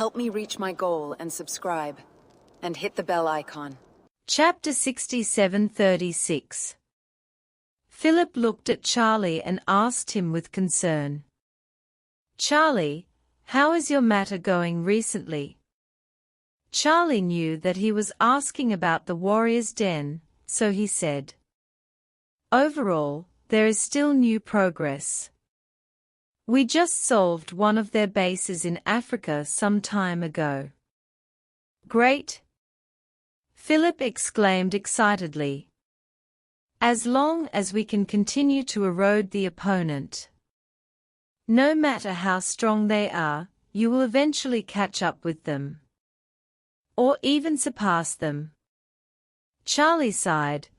Help me reach my goal and subscribe. And hit the bell icon. Chapter 67:36. Philip looked at Charlie and asked him with concern. "Charlie, how is your matter going recently?" Charlie knew that he was asking about the warrior's den, so he said, "Overall, there is still new progress. We just solved one of their bases in Africa some time ago." "Great!" Philip exclaimed excitedly. "As long as we can continue to erode the opponent. No matter how strong they are, you will eventually catch up with them. Or even surpass them." Charlie sighed.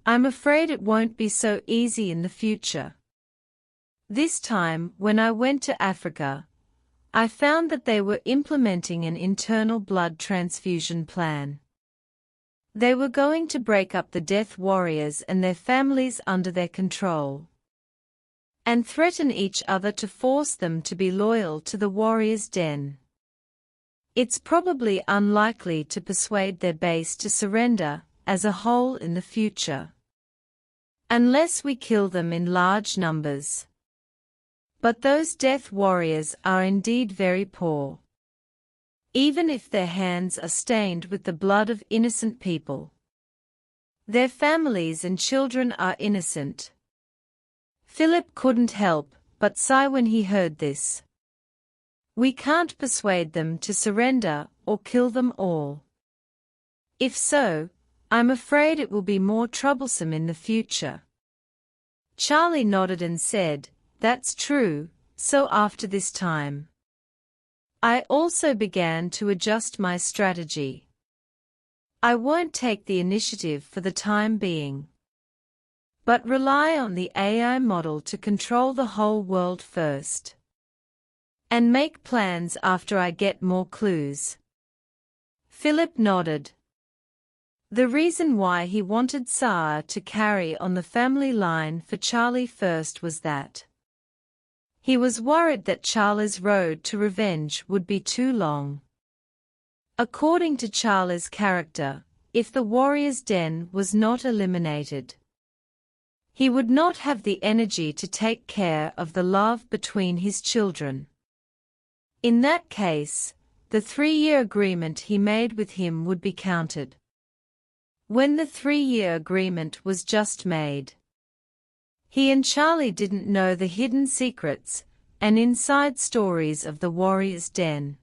"I'm afraid it won't be so easy in the future. This time, when I went to Africa, I found that they were implementing an internal blood transfusion plan. They were going to break up the Death Warriors and their families under their control, and threaten each other to force them to be loyal to the Warrior's Den. It's probably unlikely to persuade their base to surrender as a whole in the future, unless we kill them in large numbers. But those Death Warriors are indeed very poor. Even if their hands are stained with the blood of innocent people. Their families and children are innocent." Philip couldn't help but sigh when he heard this. "We can't persuade them to surrender or kill them all. If so, I'm afraid it will be more troublesome in the future." Charlie nodded and said, "That's true, so after this time, I also began to adjust my strategy. I won't take the initiative for the time being, but rely on the AI model to control the whole world first, and make plans after I get more clues." Philip nodded. The reason why he wanted Saar to carry on the family line for Charlie first was that he was worried that Charlie's road to revenge would be too long. According to Charlie's character, if the Warrior's Den was not eliminated, he would not have the energy to take care of the love between his children. In that case, the 3-year agreement he made with him would be counted. When the 3-year agreement was just made, he and Charlie didn't know the hidden secrets and inside stories of the Warrior's Den.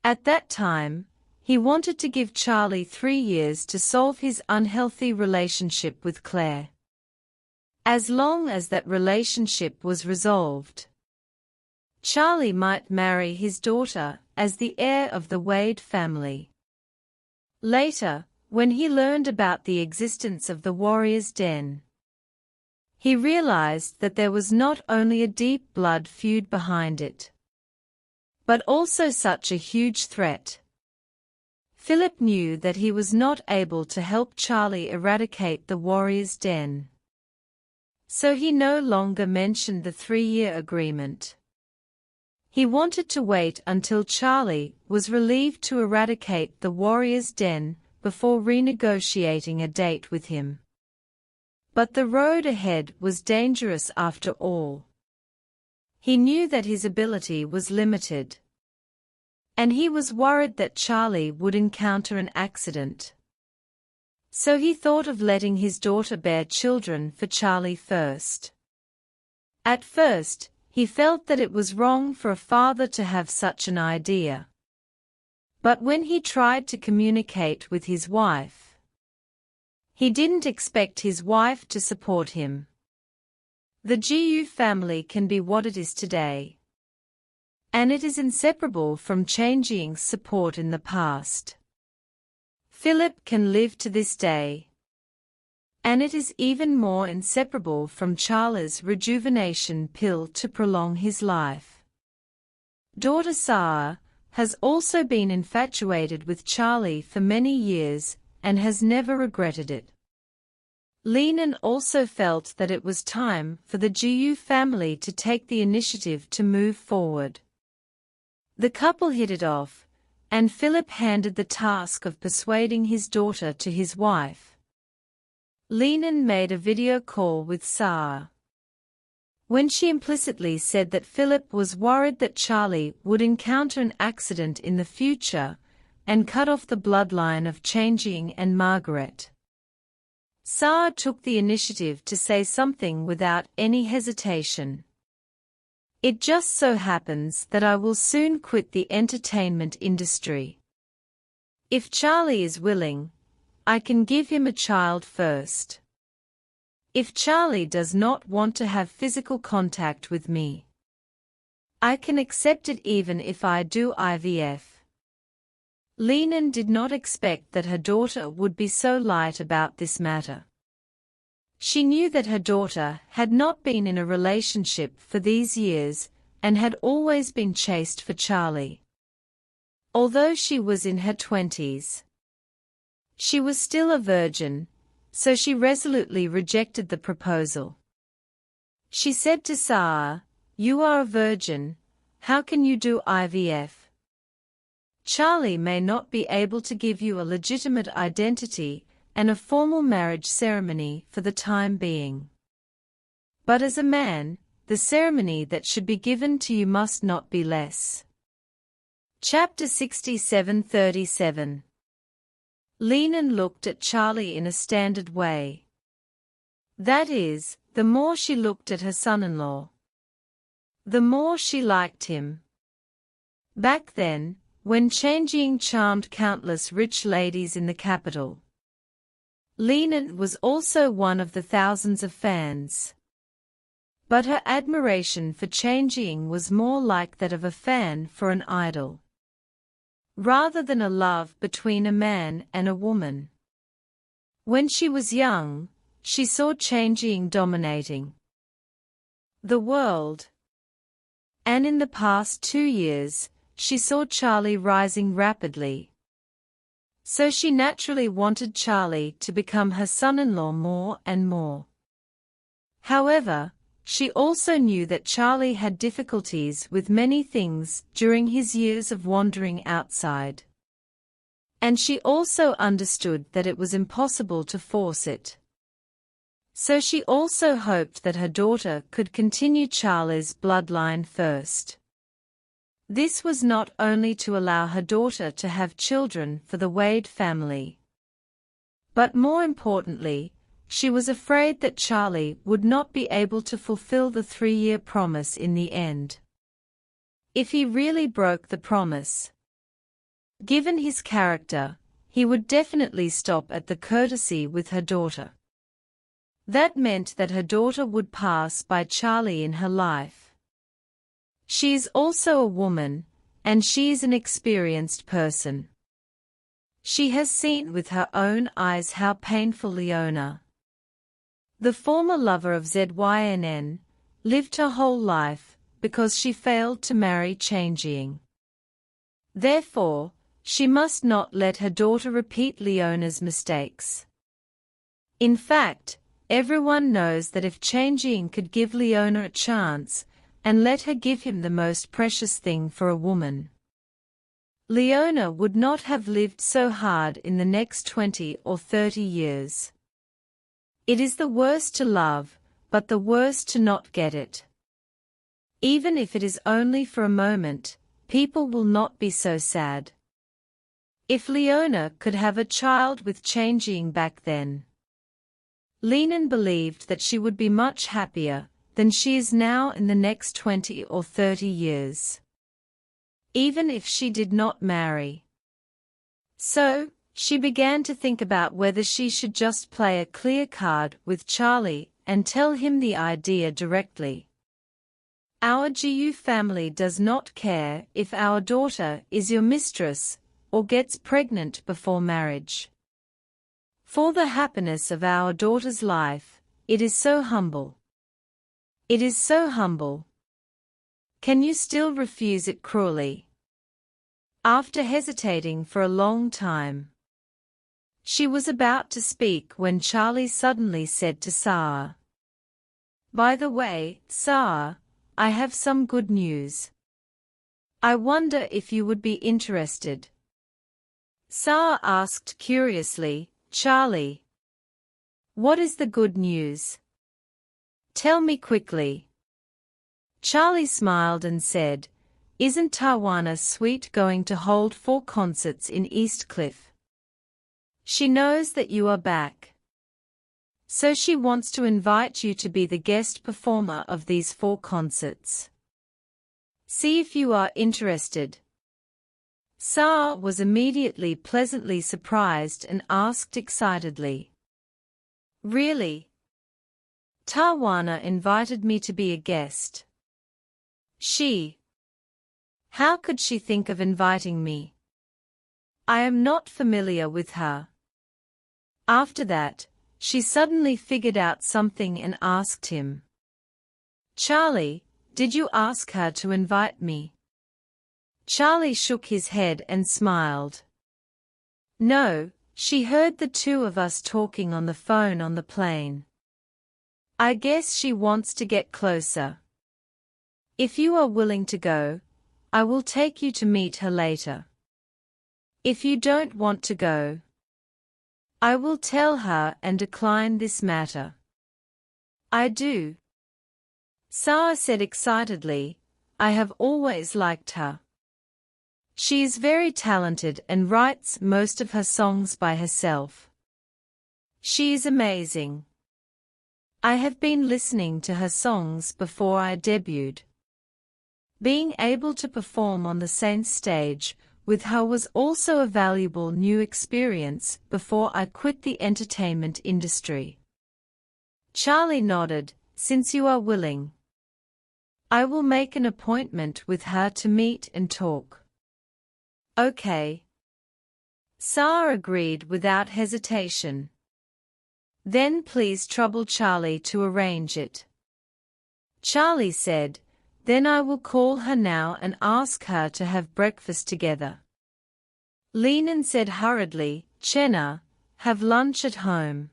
At that time, he wanted to give Charlie 3 years to solve his unhealthy relationship with Claire. As long as that relationship was resolved, Charlie might marry his daughter as the heir of the Wade family. Later, when he learned about the existence of the Warrior's Den, he realized that there was not only a deep blood feud behind it, but also such a huge threat. Philip knew that he was not able to help Charlie eradicate the Warrior's Den, so he no longer mentioned the 3-year agreement. He wanted to wait until Charlie was relieved to eradicate the Warrior's Den before renegotiating a date with him. But the road ahead was dangerous after all. He knew that his ability was limited, and he was worried that Charlie would encounter an accident. So he thought of letting his daughter bear children for Charlie first. At first, he felt that it was wrong for a father to have such an idea. But when he tried to communicate with his wife, he didn't expect his wife to support him. The GU family can be what it is today, and it is inseparable from Changeling's support in the past. Philip can live to this day, and it is even more inseparable from Charlie's rejuvenation pill to prolong his life. Daughter Saar has also been infatuated with Charlie for many years and has never regretted it. Lenin also felt that it was time for the GU family to take the initiative to move forward. The couple hit it off, and Philip handed the task of persuading his daughter to his wife. Leenan made a video call with Sarah. When she implicitly said that Philip was worried that Charlie would encounter an accident in the future and cut off the bloodline of Changing and Margaret. Sarah took the initiative to say something without any hesitation. "It just so happens that I will soon quit the entertainment industry. If Charlie is willing, I can give him a child first. If Charlie does not want to have physical contact with me, I can accept it even if I do IVF." Leenan did not expect that her daughter would be so light about this matter. She knew that her daughter had not been in a relationship for these years and had always been chaste for Charlie. Although she was in her 20s, she was still a virgin, so she resolutely rejected the proposal. She said to Sarah, "You are a virgin, how can you do IVF? Charlie may not be able to give you a legitimate identity and a formal marriage ceremony for the time being. But as a man, the ceremony that should be given to you must not be less." Chapter 67:37. Leenan looked at Charlie in a standard way. That is, the more she looked at her son-in-law, the more she liked him. Back then, when Changing charmed countless rich ladies in the capital, Leenan was also one of the thousands of fans. But her admiration for Changing was more like that of a fan for an idol, rather than a love between a man and a woman. When she was young, she saw Changing dominating the world. And in the past 2 years, she saw Charlie rising rapidly. So she naturally wanted Charlie to become her son-in-law more and more. However, she also knew that Charlie had difficulties with many things during his years of wandering outside. And she also understood that it was impossible to force it. So she also hoped that her daughter could continue Charlie's bloodline first. This was not only to allow her daughter to have children for the Wade family, but more importantly, she was afraid that Charlie would not be able to fulfill the 3-year promise in the end. If he really broke the promise, given his character, he would definitely stop at the courtesy with her daughter. That meant that her daughter would pass by Charlie in her life. She is also a woman, and she is an experienced person. She has seen with her own eyes how painful Leona, the former lover of ZYNN, lived her whole life because she failed to marry Changing. Therefore, she must not let her daughter repeat Leona's mistakes. In fact, everyone knows that if Changing could give Leona a chance, and let her give him the most precious thing for a woman, Leona would not have lived so hard in the next 20 or 30 years. It is the worst to love, but the worst to not get it. Even if it is only for a moment, people will not be so sad. If Leona could have a child with Changing back then, Leenan believed that she would be much happier than she is now in the next 20 or 30 years, even if she did not marry. So, she began to think about whether she should just play a clear card with Charlie and tell him the idea directly. Our GU family does not care if our daughter is your mistress or gets pregnant before marriage. For the happiness of our daughter's life, it is so humble. It is so humble. Can you still refuse it cruelly? After hesitating for a long time, she was about to speak when Charlie suddenly said to Sarah, "By the way, Sarah, I have some good news. I wonder if you would be interested. Sarah asked curiously, Charlie. What is the good news? Tell me quickly. Charlie smiled and said, Isn't Tawana Sweet going to hold 4 concerts in Eastcliff? She knows that you are back. So she wants to invite you to be the guest performer of these 4 concerts. See if you are interested. Sarah was immediately pleasantly surprised and asked excitedly. Really? Tawana invited me to be a guest. How could she think of inviting me? I am not familiar with her. After that, she suddenly figured out something and asked him. Charlie, did you ask her to invite me? Charlie shook his head and smiled. No, she heard the 2 of us talking on the phone on the plane. I guess she wants to get closer. If you are willing to go, I will take you to meet her later. If you don't want to go, I will tell her and decline this matter. I do. Sarah said excitedly, I have always liked her. She is very talented and writes most of her songs by herself. She is amazing. I have been listening to her songs before I debuted. Being able to perform on the same stage with her was also a valuable new experience before I quit the entertainment industry. Charlie nodded, Since you are willing, I will make an appointment with her to meet and talk. Okay. Sarah agreed without hesitation. Then please trouble Charlie to arrange it. Charlie said, Then I will call her now and ask her to have breakfast together. Lenin said hurriedly, Chenna, have lunch at home.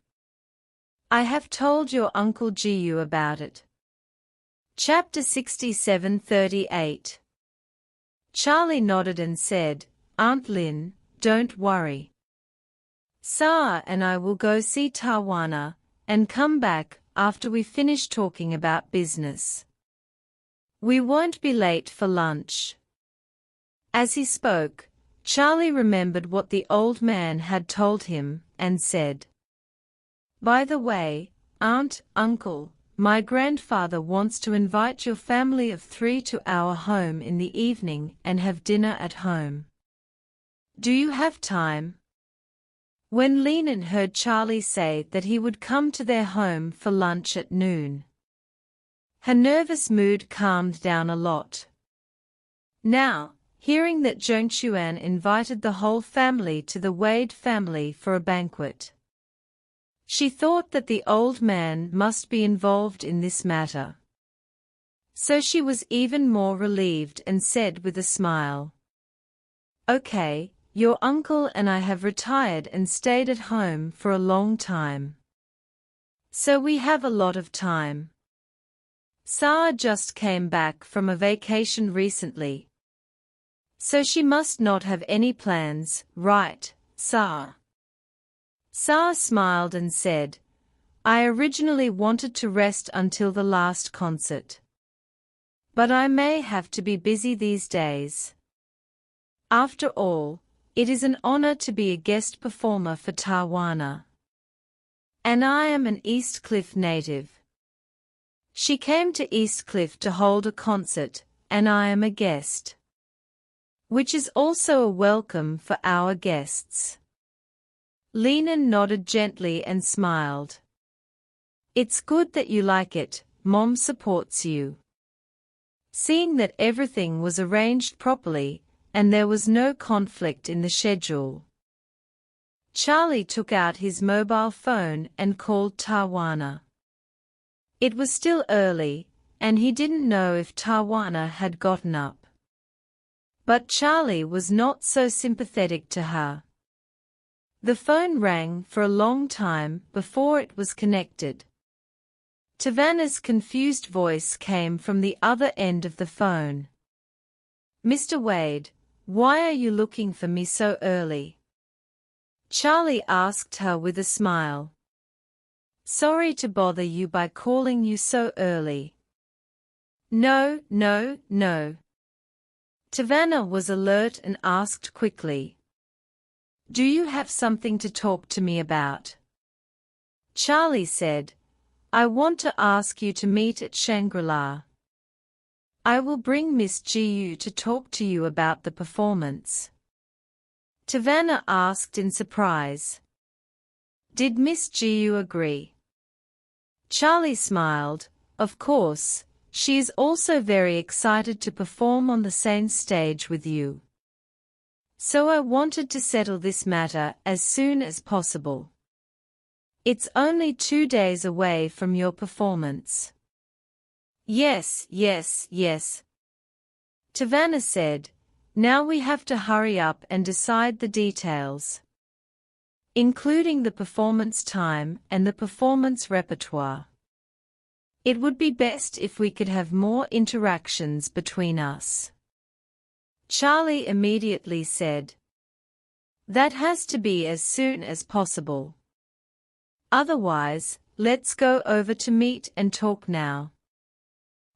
I have told your Uncle Jiu about it. Chapter 67:38. Charlie nodded and said, Aunt Lin, don't worry. Sarah and I will go see Tawana and come back after we finish talking about business. We won't be late for lunch. As he spoke, Charlie remembered what the old man had told him and said, By the way, Aunt, Uncle, my grandfather wants to invite your family of 3 to our home in the evening and have dinner at home. Do you have time? When Lenin heard Charlie say that he would come to their home for lunch at noon, her nervous mood calmed down a lot. Now, hearing that Zheng Xuan invited the whole family to the Wade family for a banquet, she thought that the old man must be involved in this matter. So she was even more relieved and said with a smile, Okay, your uncle and I have retired and stayed at home for a long time. So we have a lot of time. Sarah just came back from a vacation recently. So she must not have any plans, right, Sarah? Sarah smiled and said, I originally wanted to rest until the last concert. But I may have to be busy these days. After all, it is an honor to be a guest performer for Tawana. And I am an Eastcliff native. She came to Eastcliff to hold a concert, and I am a guest. Which is also a welcome for our guests. Lenin nodded gently and smiled. It's good that you like it, Mom supports you. Seeing that everything was arranged properly, and there was no conflict in the schedule, Charlie took out his mobile phone and called Tawana. It was still early, and he didn't know if Tawana had gotten up. But Charlie was not so sympathetic to her. The phone rang for a long time before it was connected. Tavanna's confused voice came from the other end of the phone. Mr. Wade, why are you looking for me so early? Charlie asked her with a smile. Sorry to bother you by calling you so early. No, no, no. Tavanna was alert and asked quickly. Do you have something to talk to me about? Charlie said, I want to ask you to meet at Shangri-La. I will bring Miss Gu to talk to you about the performance. Tavanna asked in surprise. Did Miss Gu agree? Charlie smiled. Of course, she is also very excited to perform on the same stage with you. So I wanted to settle this matter as soon as possible. It's only 2 days away from your performance. Yes, yes, yes. Tavanna said, now we have to hurry up and decide the details, including the performance time and the performance repertoire. It would be best if we could have more interactions between us. Charlie immediately said, that has to be as soon as possible. Otherwise, let's go over to meet and talk now.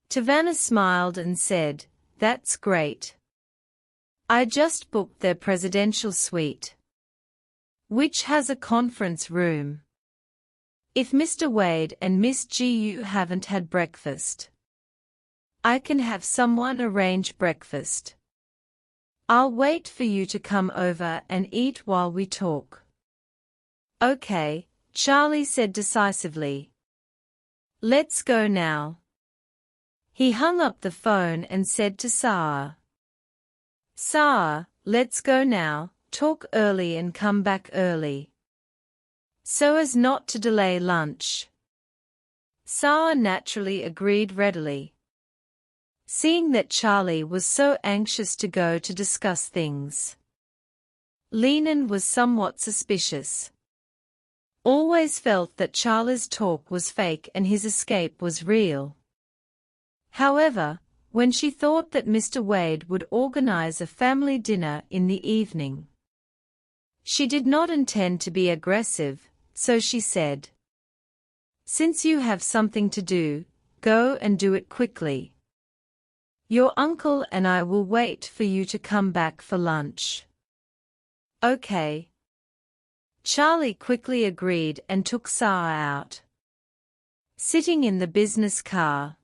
Tavanna smiled and said, that's great. I just booked their presidential suite, which has a conference room. If Mr. Wade and Miss Gu haven't had breakfast, I can have someone arrange breakfast. I'll wait for you to come over and eat while we talk. Okay, Charlie said decisively. Let's go now. He hung up the phone and said to Sarah, Sarah, let's go now, talk early and come back early, so as not to delay lunch. Sarah naturally agreed readily. Seeing that Charlie was so anxious to go to discuss things, Lehnan was somewhat suspicious. Always felt that Charlie's talk was fake and his escape was real. However, when she thought that Mr. Wade would organize a family dinner in the evening, she did not intend to be aggressive, so she said, since you have something to do, go and do it quickly. Your uncle and I will wait for you to come back for lunch. Okay. Charlie quickly agreed and took Sarah out. Sitting in the business car,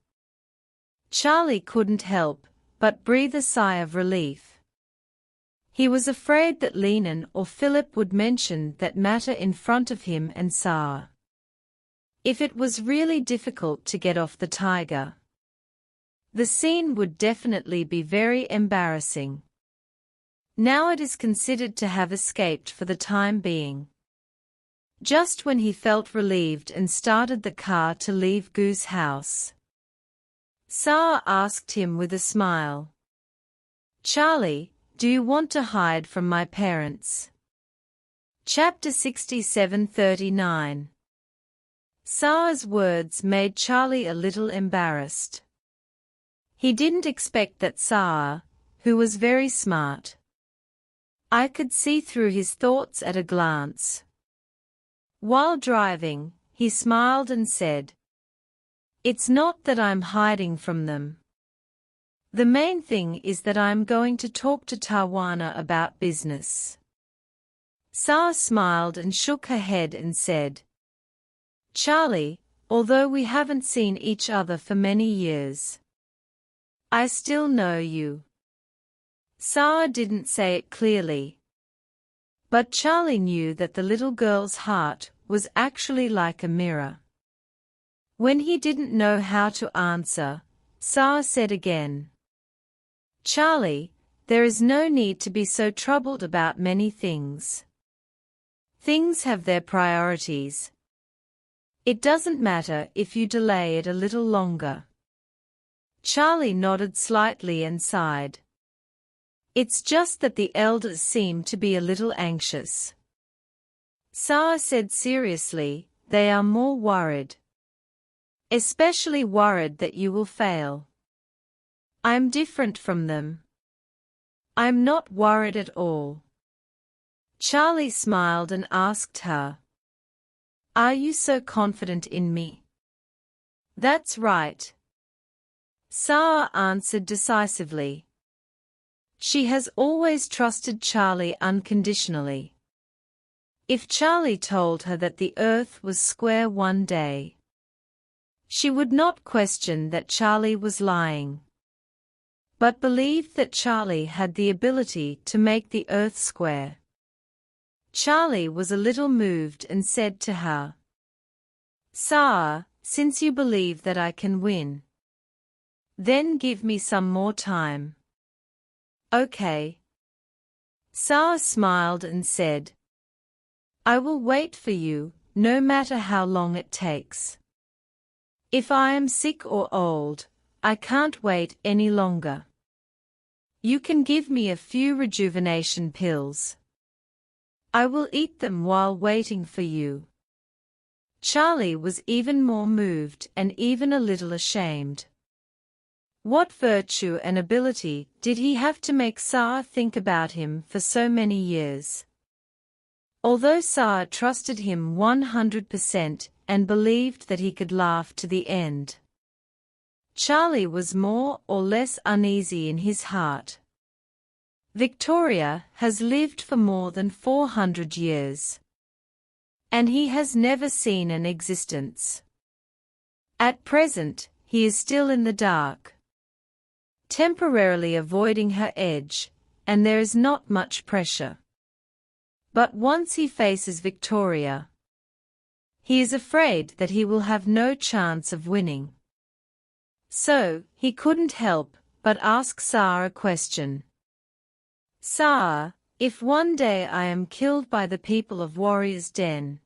Charlie couldn't help but breathe a sigh of relief. He was afraid that Lehnan or Philip would mention that matter in front of him and Sarah. If it was really difficult to get off the tiger, the scene would definitely be very embarrassing. Now it is considered to have escaped for the time being. Just when he felt relieved and started the car to leave Gu's house, Sarah asked him with a smile, Charlie, do you want to hide from my parents? Chapter 67:39. Sarah's words made Charlie a little embarrassed. He didn't expect that Sarah, who was very smart, I could see through his thoughts at a glance. While driving, he smiled and said, it's not that I'm hiding from them. The main thing is that I'm going to talk to Tawana about business. Sarah smiled and shook her head and said, Charlie, although we haven't seen each other for many years, I still know you. Sarah didn't say it clearly, but Charlie knew that the little girl's heart was actually like a mirror. When he didn't know how to answer, Sarah said again, Charlie, there is no need to be so troubled about many things. Things have their priorities. It doesn't matter if you delay it a little longer. Charlie nodded slightly and sighed. It's just that the elders seem to be a little anxious. Sarah said seriously, they are more worried. Especially worried that you will fail. I'm different from them. I'm not worried at all. Charlie smiled and asked her, "Are you so confident in me?" "That's right," Sarah answered decisively. She has always trusted Charlie unconditionally. If Charlie told her that the earth was square one day, she would not question that Charlie was lying, but believed that Charlie had the ability to make the earth square. Charlie was a little moved and said to her, "Sarah, since you believe that I can win, then give me some more time." "Okay." Sarah smiled and said, "I will wait for you, no matter how long it takes. If I am sick or old, I can't wait any longer. You can give me a few rejuvenation pills. I will eat them while waiting for you." Charlie was even more moved and even a little ashamed. What virtue and ability did he have to make Sarah think about him for so many years? Although Sarah trusted him 100% and believed that he could laugh to the end, Charlie was more or less uneasy in his heart. Victoria has lived for more than 400 years, and he has never seen an existence. At present, he is still in the dark, temporarily avoiding her edge, and there is not much pressure. But once he faces Victoria, he is afraid that he will have no chance of winning. So, he couldn't help but ask Sarah a question. "Sarah, if one day I am killed by the people of Warrior's Den,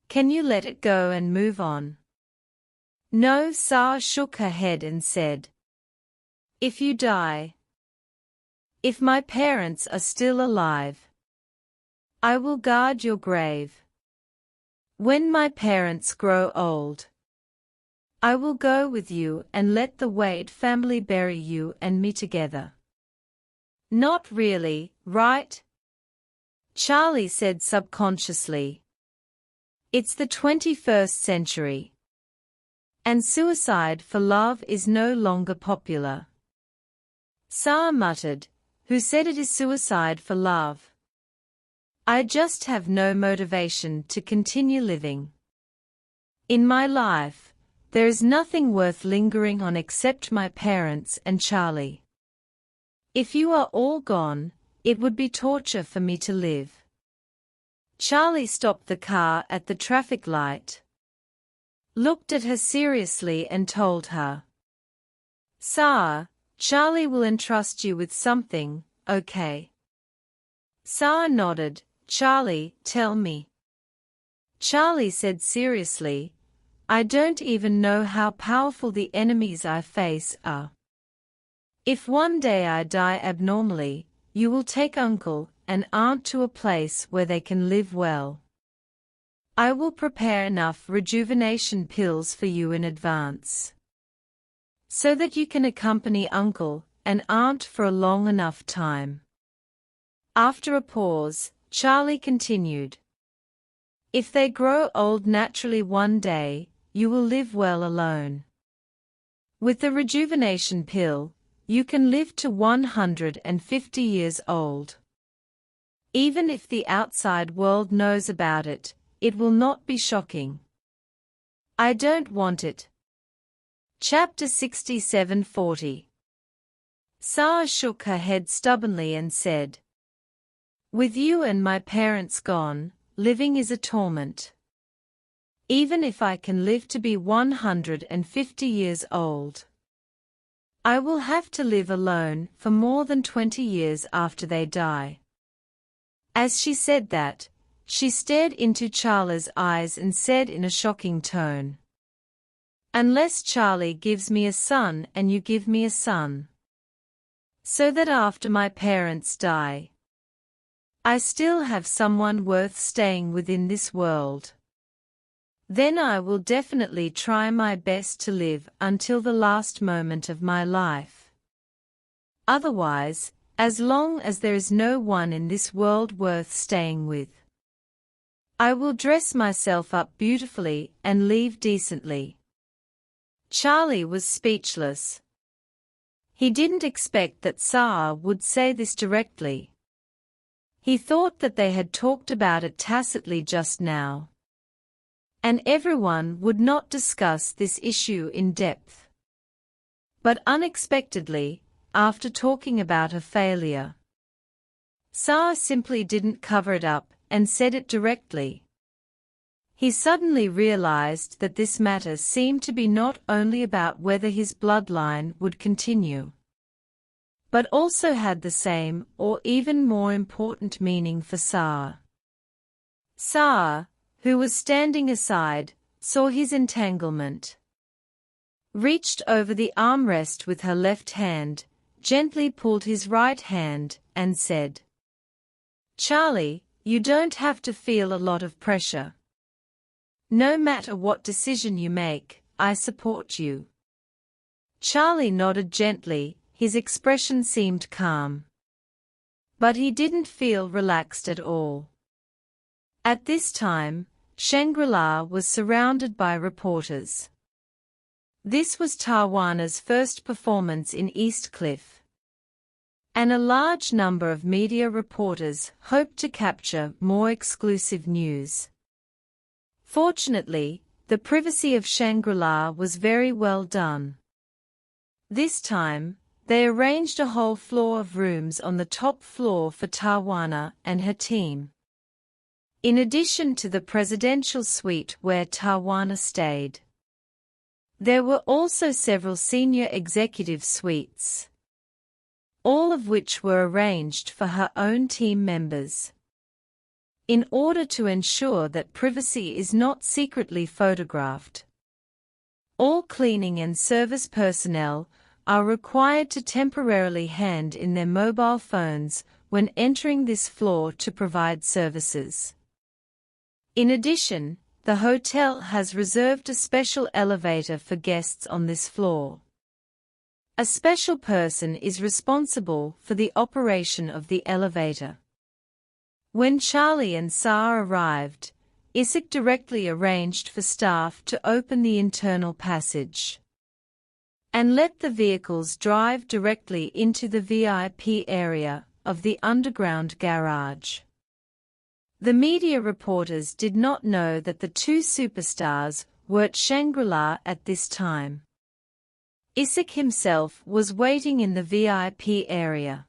can you let it go and move on?" "No," Sarah shook her head and said. "If you die, if my parents are still alive, I will guard your grave. When my parents grow old, I will go with you and let the Wade family bury you and me together." "Not really, right?" Charlie said subconsciously. It's the 21st century, and suicide for love is no longer popular. Sarah muttered, "Who said it is suicide for love? I just have no motivation to continue living. In my life, there is nothing worth lingering on except my parents and Charlie. If you are all gone, it would be torture for me to live." Charlie stopped the car at the traffic light, looked at her seriously and told her, "Sarah, Charlie will entrust you with something, okay?" Sarah nodded. "Charlie, tell me." Charlie said seriously, "I don't even know how powerful the enemies I face are. If one day I die abnormally, you will take uncle and aunt to a place where they can live well. I will prepare enough rejuvenation pills for you in advance, so that you can accompany uncle and aunt for a long enough time." After a pause, Charlie continued, "If they grow old naturally one day, you will live well alone. With the rejuvenation pill, you can live to 150 years old. Even if the outside world knows about it, it will not be shocking. I don't want it." Chapter 67:40. Sarah shook her head stubbornly and said, "With you and my parents gone, living is a torment. Even if I can live to be 150 years old, I will have to live alone for more than 20 years after they die." As she said that, she stared into Charlie's eyes and said in a shocking tone, "Unless Charlie gives me a son and you give me a son, so that after my parents die, I still have someone worth staying within this world, then I will definitely try my best to live until the last moment of my life. Otherwise, As long as there is no one in this world worth staying with. I will dress myself up beautifully and leave decently. Charlie was speechless. He didn't expect that Sarah would say this directly. He thought that they had talked about it tacitly just now, and everyone would not discuss this issue in depth. But unexpectedly, after talking about her failure, Sarah simply didn't cover it up and said it directly. He suddenly realized that this matter seemed to be not only about whether his bloodline would continue, but also had the same or even more important meaning for Sarah. Sarah, who was standing aside, saw his entanglement, reached over the armrest with her left hand, gently pulled his right hand, and said, "Charlie, you don't have to feel a lot of pressure. No matter what decision you make, I support you." Charlie nodded gently, his expression seemed calm. But he didn't feel relaxed at all. At this time, Shangri-La was surrounded by reporters. This was Tawana first performance in Eastcliff, and a large number of media reporters hoped to capture more exclusive news. Fortunately, the privacy of Shangri-La was very well done. This time, they arranged a whole floor of rooms on the top floor for Tawana and her team, in addition to the presidential suite where Tawana stayed. There were also several senior executive suites, all of which were arranged for her own team members. In order to ensure that privacy is not secretly photographed, all cleaning and service personnel are required to temporarily hand in their mobile phones when entering this floor to provide services. In addition, the hotel has reserved a special elevator for guests on this floor. A special person is responsible for the operation of the elevator. When Charlie and Sarah arrived, Isaac directly arranged for staff to open the internal passage and let the vehicles drive directly into the VIP area of the underground garage. The media reporters did not know that the two superstars were at Shangri-La at this time. Isaac himself was waiting in the VIP area.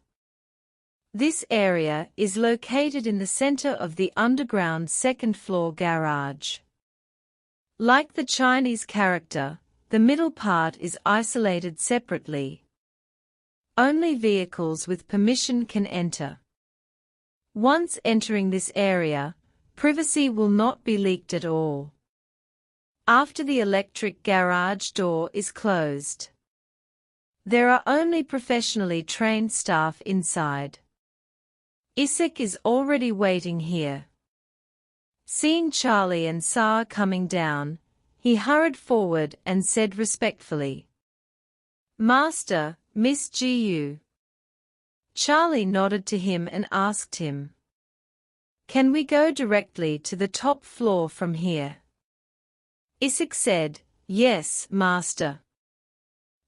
This area is located in the center of the underground second-floor garage. Like the Chinese character, the middle part is isolated separately. Only vehicles with permission can enter. Once entering this area, privacy will not be leaked at all. After the electric garage door is closed, there are only professionally trained staff inside. Isaac is already waiting here. Seeing Charlie and Sarah coming down, he hurried forward and said respectfully, "Master, Miss Gu." Charlie nodded to him and asked him, "Can we go directly to the top floor from here?" Isaac said, "Yes, Master.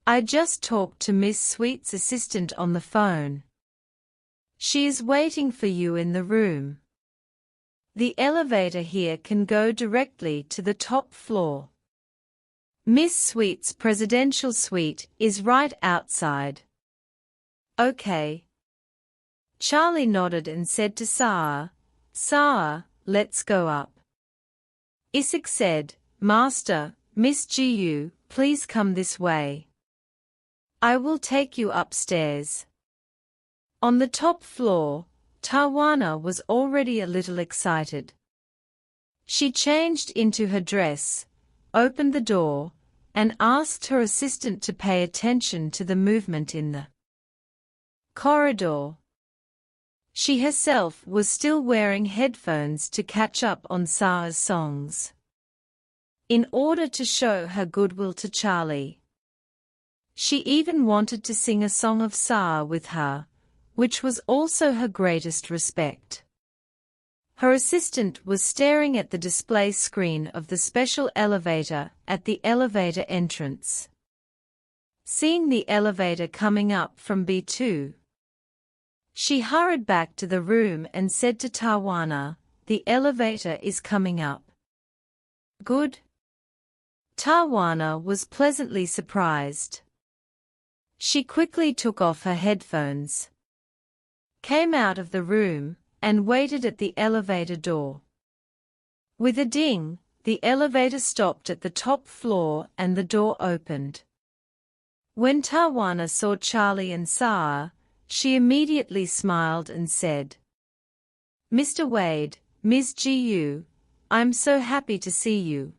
I just talked to Miss Sweet's assistant on the phone. She is waiting for you in the room. The elevator here can go directly to the top floor. Miss Sweet's presidential suite is right outside." "Okay." Charlie nodded and said to Sarah, "Sarah, let's go up." Isaac said, "Master, Miss Gu, please come this way. I will take you upstairs." On the top floor, Tawana was already a little excited. She changed into her dress, opened the door, and asked her assistant to pay attention to the movement in the corridor. She herself was still wearing headphones to catch up on Sarah's songs, in order to show her goodwill to Charlie. She even wanted to sing a song of Sarah with her, which was also her greatest respect. Her assistant was staring at the display screen of the special elevator at the elevator entrance. Seeing the elevator coming up from B2, she hurried back to the room and said to Tawana, "The elevator is coming up." "Good." Tawana was pleasantly surprised. She quickly took off her headphones, came out of the room, and waited at the elevator door. With a ding, the elevator stopped at the top floor and the door opened. When Tawana saw Charlie and Saa, she immediately smiled and said, "Mr. Wade, Ms. Gu, I'm so happy to see you."